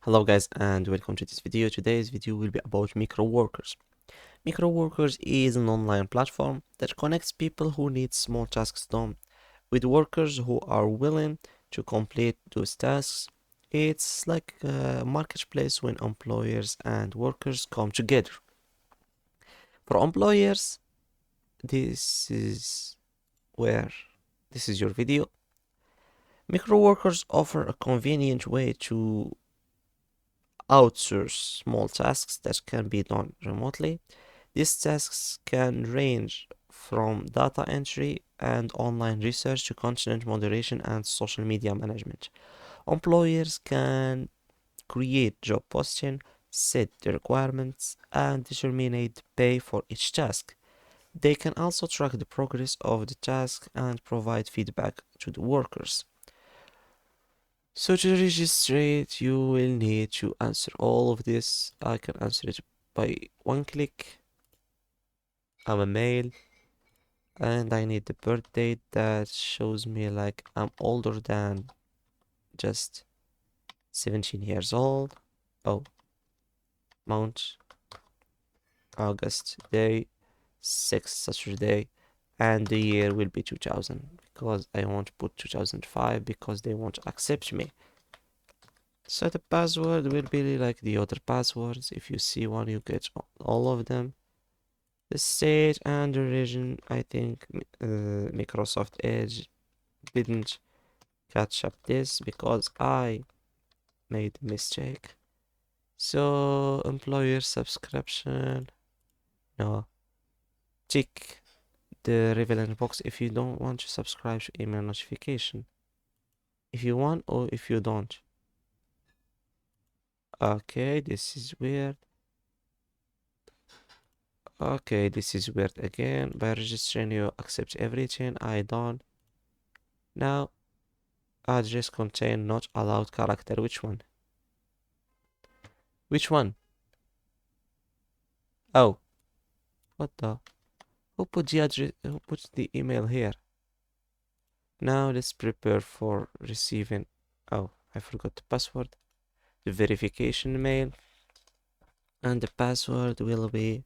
Hello guys and welcome to this video. Today's video will be about Microworkers. Microworkers is an online platform that connects people who need small tasks done with workers who are willing to complete those tasks. It's like a marketplace when employers and workers come together. For employers, this is where this is your video. Microworkers offer a convenient way to outsource small tasks that can be done remotely. These tasks can range from data entry and online research to content moderation and social media management. Employers can create job posting, set the requirements, and determine the pay for each task. They can also track the progress of the task and provide feedback to the workers. So to register it, you will need to answer all of this. I can answer it by one click. I'm a male and I need the birth date that shows me like I'm older than just 17 years old. Oh, month, August, day, 6th Saturday, and the year will be 2000 because I won't put 2005 because they won't accept me. So the password will be like the other passwords. If you see one, you get all of them. The state and the region, I think Microsoft Edge didn't catch up this because I made a mistake. So employer subscription, no. Tick the relevant box if you don't want to subscribe to email notification. If you want or if you don't. Okay, this is weird. Okay, this is weird again. By registering, you accept everything. I don't. Now, address contain not allowed character. Which one? Which one? Oh, what the? Who put the address? Who put the email here? Now let's prepare for receiving. Oh, I forgot the password. The verification mail. And the password will be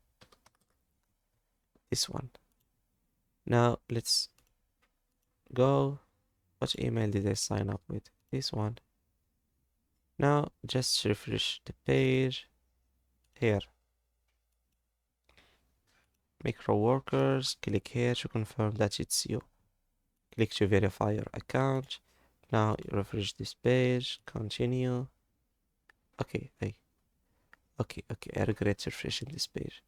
this one. Now let's go. What email did I sign up with? This one. Now just refresh the page. Here. Microworkers. Click here to confirm that it's you. Click to verify your account. Now refresh this page. Continue. Okay, I regret refreshing this page.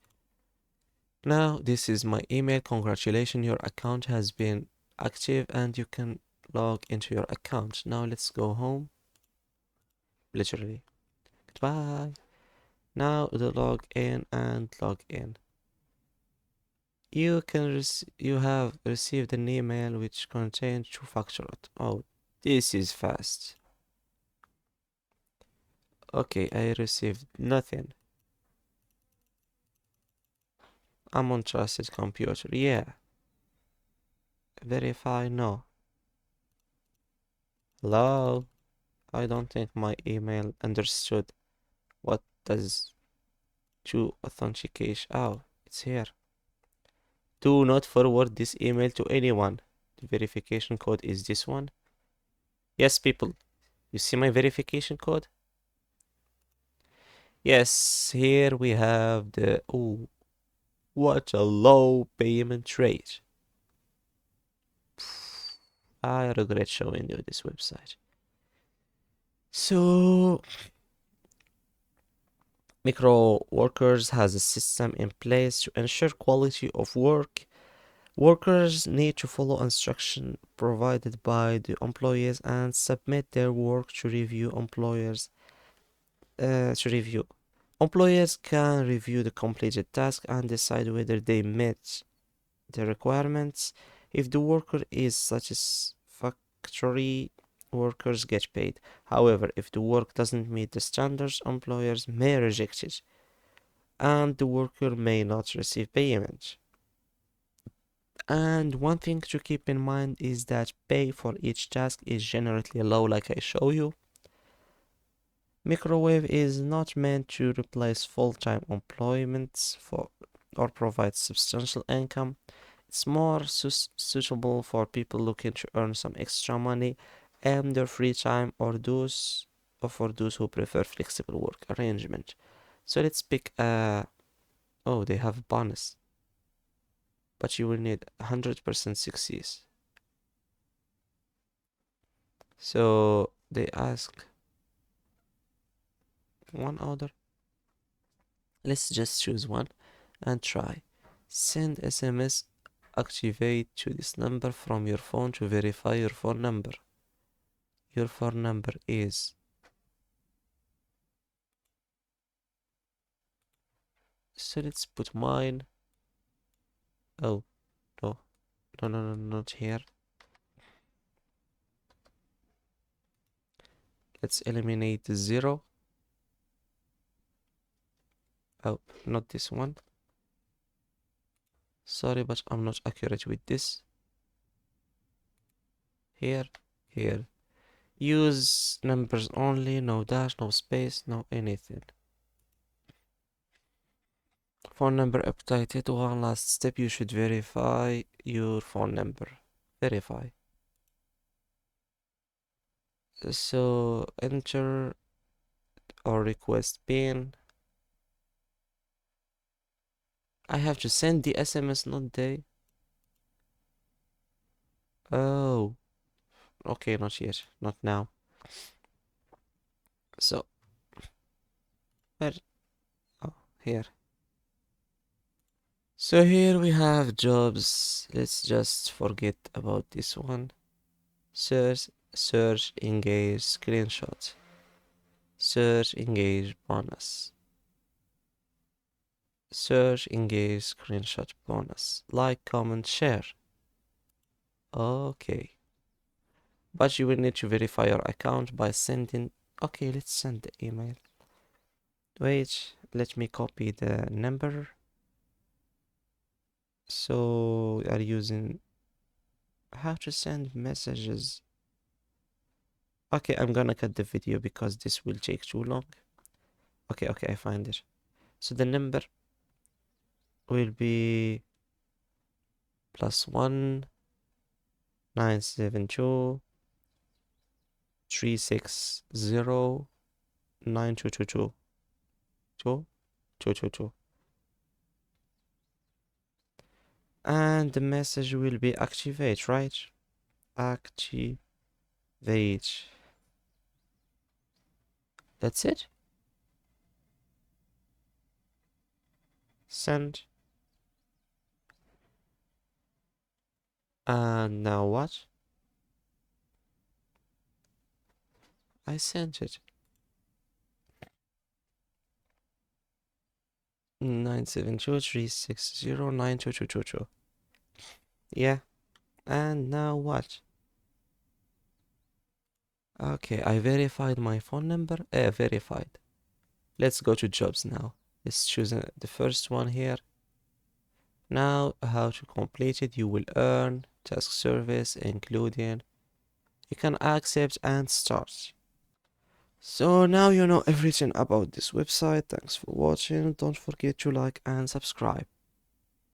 Now this is my email. Congratulations, your account has been active and you can log into your account. Now let's go home. Literally. Goodbye. Now the log in and log in. You have received an email which contains two-factor. Oh, this is fast. Okay, I received nothing. I'm on trusted computer. Yeah. Verify. No. Hello. I don't think my email understood what does to authentication. Oh, it's here. Do not forward this email to anyone. The verification code is this one. Yes, people. You see my verification code? Yes, here we have the... Oh, what a low payment rate. I regret showing you this website. So, Microworkers has a system in place to ensure quality of work. Workers need to follow instructions provided by the employees and submit their work to review employers to review. Employers can review the completed task and decide whether they met the requirements. If the worker is satisfactory, workers get paid. However, if the work doesn't meet the standards, employers may reject it, and the worker may not receive payment. And one thing to keep in mind is that pay for each task is generally low, like I show you. Microwave is not meant to replace full-time employment or provide substantial income. It's more suitable for people looking to earn some extra money in their free time or for those who prefer flexible work arrangement. So let's pick oh, they have a bonus, but you will need 100% success. So they ask one order. Let's just choose one and try. Send SMS activate to this number from your phone to verify your phone number. Your phone number is so let's put mine. Oh no, no, not here. Let's eliminate the 0. Oh, not this one. Sorry, but I'm not accurate with this. Here, here. Use numbers only, no dash, no space, no anything. Phone number updated. One last step, you should verify your phone number. Verify. So enter or request PIN. I have to send the SMS, not they. Oh, okay, not yet, not now. So, where? Oh, here. So here we have jobs. Let's just forget about this one. Search, engage, screenshot. Search, engage, bonus. Search, engage, screenshot, bonus. Like, comment, share. Okay. But you will need to verify your account by sending. Okay, let's send the email. Wait, let me copy the number. So we are using how to send messages. Okay, I'm gonna cut the video because this will take too long. Okay, I find it. So the number will be +1 972 360 9222 222. And the message will be activate, right? Activate. That's it. Send. And now what? I sent it. 972 360 9222. Yeah. And now what? Okay, I verified my phone number. Verified. Let's go to jobs now. Let's choose the first one here. Now, how to complete it? You will earn task service, including you can accept and start. So now you know everything about this website. Thanks for watching. Don't forget to like and subscribe.